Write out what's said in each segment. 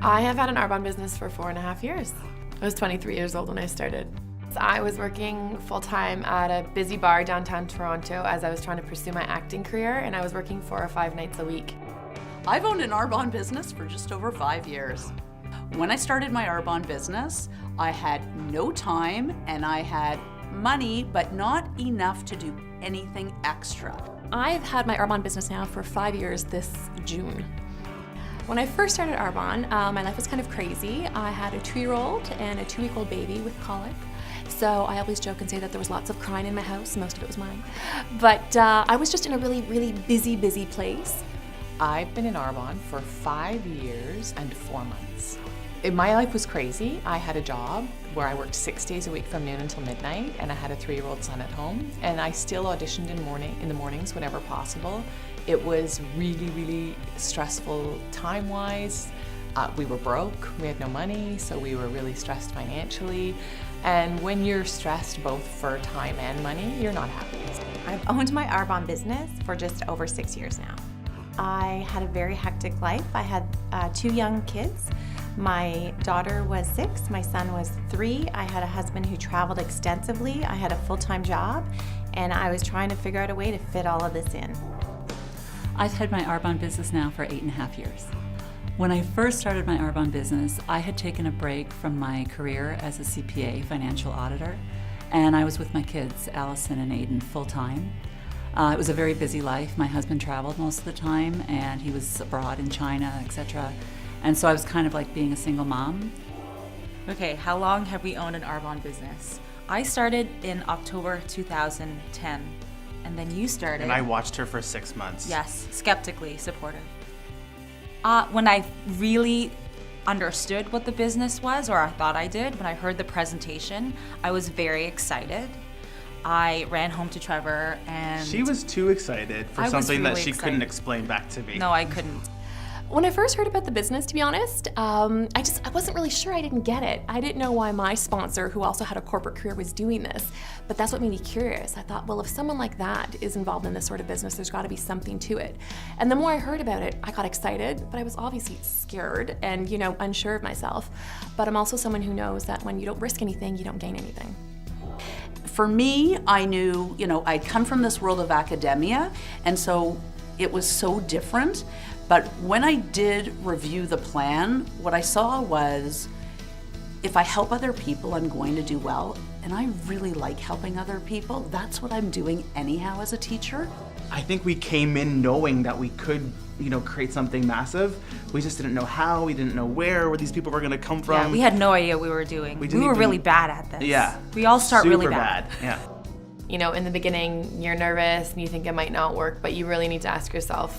I have had an Arbonne business for 4.5 years. I was 23 years old when I started. I was working full-time at a busy bar downtown Toronto as I was trying to pursue my acting career, and I was working 4 or 5 nights a week. I've owned an Arbonne business for just over 5 years. When I started my Arbonne business, I had no time and I had money, but not enough to do anything extra. I've had my Arbonne business now for 5 years this June. When I first started Arbonne, my life was kind of crazy. I had a 2-year-old and a 2-week-old baby with colic. So I always joke and say that there was lots of crying in my house. Most of it was mine. But I was just in a really, really busy place. I've been in Arbonne for 5 years and 4 months. My life was crazy. I had a job where I worked 6 days a week from noon until midnight, and I had a 3-year-old son at home, and I still auditioned in the mornings whenever possible. It was really, really stressful time-wise. We were broke, we had no money, so we were really stressed financially. And when you're stressed both for time and money, you're not happy. I've owned my Arbonne business for just over 6 years now. I had a very hectic life. I had 2 young kids. My daughter was 6, my son was 3. I had a husband who traveled extensively. I had a full-time job, and I was trying to figure out a way to fit all of this in. I've had my Arbonne business now for 8.5 years. When I first started my Arbonne business, I had taken a break from my career as a CPA, financial auditor, and I was with my kids, Allison and Aiden, full-time. It was a very busy life. My husband traveled most of the time, and he was abroad in China, etc. And so I was kind of like being a single mom. Okay, how long have we owned an Arbonne business? I started in October 2010, and then you started. And I watched her for 6 months. Yes, skeptically supportive. When I really understood what the business was, or I thought I did, when I heard the presentation, I was very excited. I ran home to Trevor and... She was too excited for something that she couldn't excited. explain back to me. No, I couldn't. When I first heard about the business, to be honest, I wasn't really sure. I didn't get it. I didn't know why my sponsor, who also had a corporate career, was doing this. But that's what made me curious. I thought, well, if someone like that is involved in this sort of business, there's got to be something to it. And the more I heard about it, I got excited, but I was obviously scared and, unsure of myself. But I'm also someone who knows that when you don't risk anything, you don't gain anything. For me, I knew, I'd come from this world of academia, and so it was so different. But when I did review the plan, what I saw was, if I help other people, I'm going to do well. And I really like helping other people. That's what I'm doing anyhow as a teacher. I think we came in knowing that we could, create something massive. We just didn't know how, we didn't know where these people were going to come from. Yeah, we had no idea what we were doing. We were really bad at this. Yeah. We all start Super really bad. Yeah. In the beginning, you're nervous and you think it might not work, but you really need to ask yourself,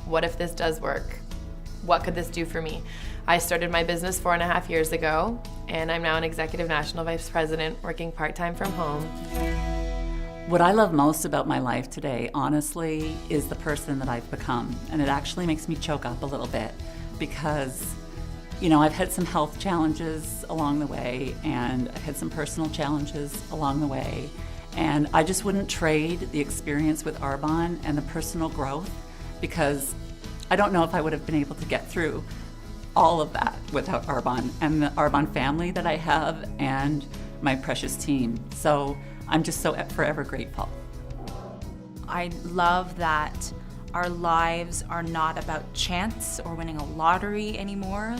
what if this does work? What could this do for me? I started my business 4.5 years ago, and I'm now an executive national vice president working part-time from home. What I love most about my life today, honestly, is the person that I've become. And it actually makes me choke up a little bit because, I've had some health challenges along the way, and I've had some personal challenges along the way. And I just wouldn't trade the experience with Arbonne and the personal growth, because I don't know if I would have been able to get through all of that without Arbonne and the Arbonne family that I have and my precious team. So I'm just so forever grateful. I love that our lives are not about chance or winning a lottery anymore,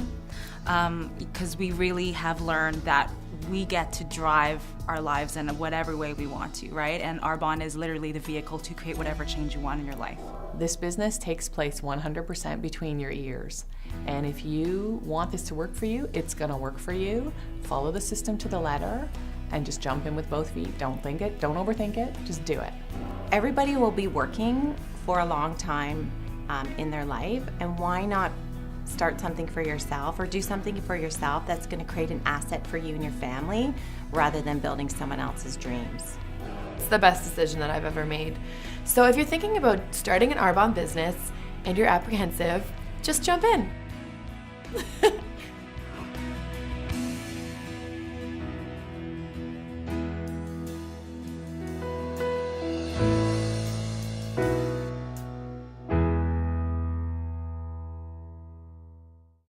because we really have learned that we get to drive our lives in whatever way we want to, right? And Arbonne is literally the vehicle to create whatever change you want in your life. This business takes place 100% between your ears. And if you want this to work for you, it's gonna work for you. Follow the system to the letter and just jump in with both feet. Don't think it, don't overthink it, just do it. Everybody will be working for a long time in their life, and why not start something for yourself or do something for yourself that's going to create an asset for you and your family rather than building someone else's dreams. It's the best decision that I've ever made. So if you're thinking about starting an Arbonne business and you're apprehensive, just jump in.